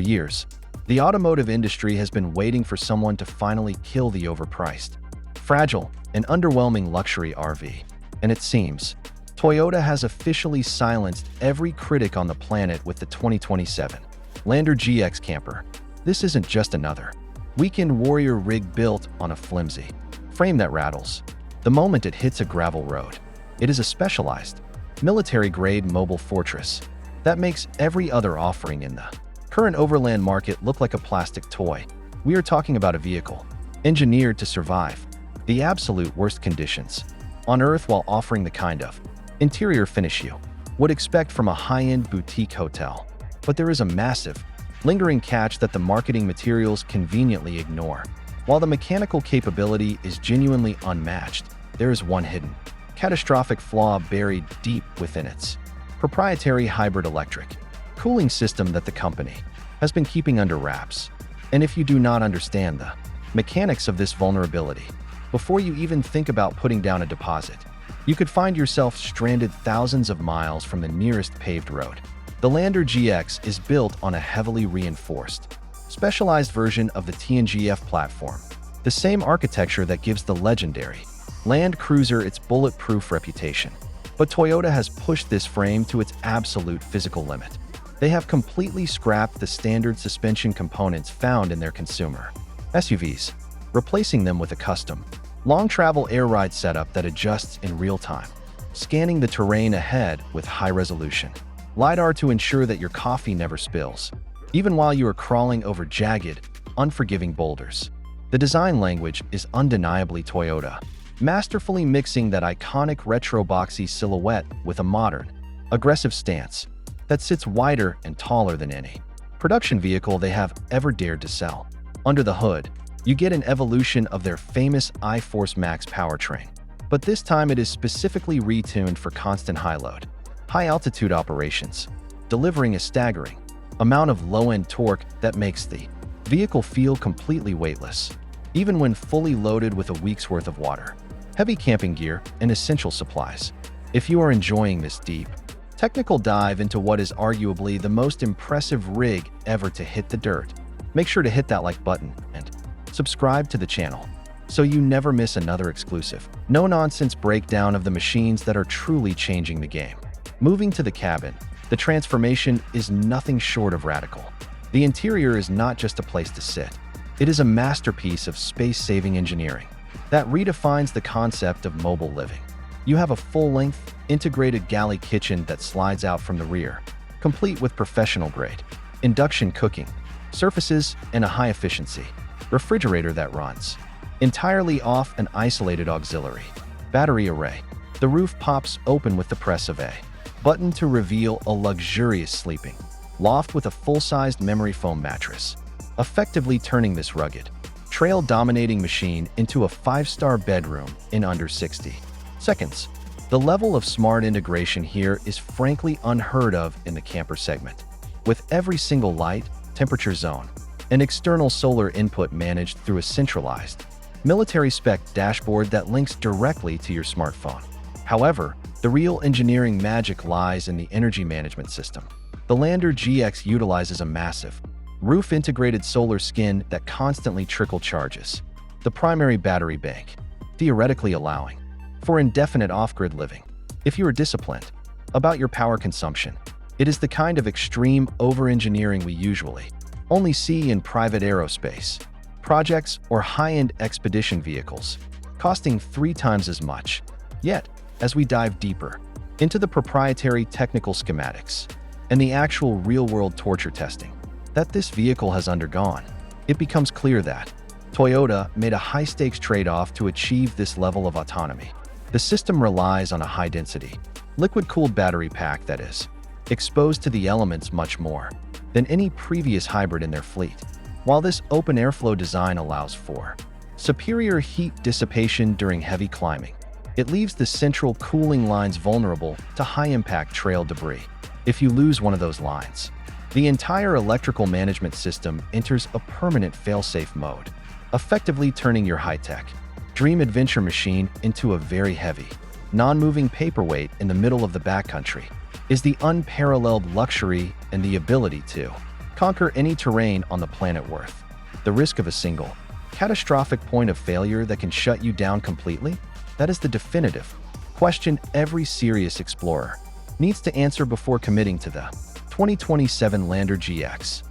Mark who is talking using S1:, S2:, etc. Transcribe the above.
S1: For years, the automotive industry has been waiting for someone to finally kill the overpriced, fragile, and underwhelming luxury RV. And it seems, Toyota has officially silenced every critic on the planet with the 2027 Lander GX camper. This isn't just another weekend warrior rig built on a flimsy frame that rattles the moment it hits a gravel road. It is a specialized, military-grade mobile fortress that makes every other offering in the current overland market look like a plastic toy. We are talking about a vehicle engineered to survive the absolute worst conditions on Earth while offering the kind of interior finish you would expect from a high-end boutique hotel. But there is a massive, lingering catch that the marketing materials conveniently ignore. While the mechanical capability is genuinely unmatched, there is one hidden, catastrophic flaw buried deep within its proprietary hybrid electric cooling system that the company has been keeping under wraps. And if you do not understand the mechanics of this vulnerability before you even think about putting down a deposit, you could find yourself stranded thousands of miles from the nearest paved road. The Lander GX is built on a heavily reinforced, specialized version of the TNGF platform, the same architecture that gives the legendary Land Cruiser its bulletproof reputation. But Toyota has pushed this frame to its absolute physical limit. They have completely scrapped the standard suspension components found in their consumer SUVs, replacing them with a custom, long-travel air ride setup that adjusts in real time, scanning the terrain ahead with high-resolution LiDAR to ensure that your coffee never spills, even while you are crawling over jagged, unforgiving boulders. The design language is undeniably Toyota, masterfully mixing that iconic retro boxy silhouette with a modern, aggressive stance that sits wider and taller than any production vehicle they have ever dared to sell. Under the hood, you get an evolution of their famous iForce Max powertrain, but this time it is specifically retuned for constant high-load, high-altitude operations, delivering a staggering amount of low-end torque that makes the vehicle feel completely weightless, even when fully loaded with a week's worth of water, heavy camping gear, and essential supplies. If you are enjoying this deep, technical dive into what is arguably the most impressive rig ever to hit the dirt, make sure to hit that like button and subscribe to the channel so you never miss another exclusive, no-nonsense breakdown of the machines that are truly changing the game. Moving to the cabin, the transformation is nothing short of radical. The interior is not just a place to sit. It is a masterpiece of space-saving engineering that redefines the concept of mobile living. You have a full-length, integrated galley kitchen that slides out from the rear, complete with professional-grade induction cooking surfaces and a high-efficiency refrigerator that runs entirely off an isolated auxiliary battery array. The roof pops open with the press of a button to reveal a luxurious sleeping loft with a full-sized memory foam mattress, effectively turning this rugged, trail-dominating machine into a 5-star bedroom in under 60 seconds. The level of smart integration here is frankly unheard of in the camper segment, with every single light, temperature zone, and external solar input managed through a centralized, military-spec dashboard that links directly to your smartphone. However, the real engineering magic lies in the energy management system. The Lander GX utilizes a massive, roof-integrated solar skin that constantly trickle charges the primary battery bank, theoretically allowing for indefinite off-grid living. If you are disciplined about your power consumption, it is the kind of extreme over-engineering we usually only see in private aerospace projects or high-end expedition vehicles, costing 3 times as much. Yet, as we dive deeper into the proprietary technical schematics and the actual real-world torture testing that this vehicle has undergone, it becomes clear that Toyota made a high-stakes trade-off to achieve this level of autonomy. The system relies on a high-density, liquid-cooled battery pack that is exposed to the elements much more than any previous hybrid in their fleet. While this open airflow design allows for superior heat dissipation during heavy climbing, it leaves the central cooling lines vulnerable to high-impact trail debris. If you lose one of those lines, the entire electrical management system enters a permanent fail-safe mode, effectively turning your high-tech dream adventure machine into a very heavy, non-moving paperweight in the middle of the backcountry. Is the unparalleled luxury and the ability to conquer any terrain on the planet worth the risk of a single, catastrophic point of failure that can shut you down completely? That is the definitive question every serious explorer needs to answer before committing to the 2027 Lander GX.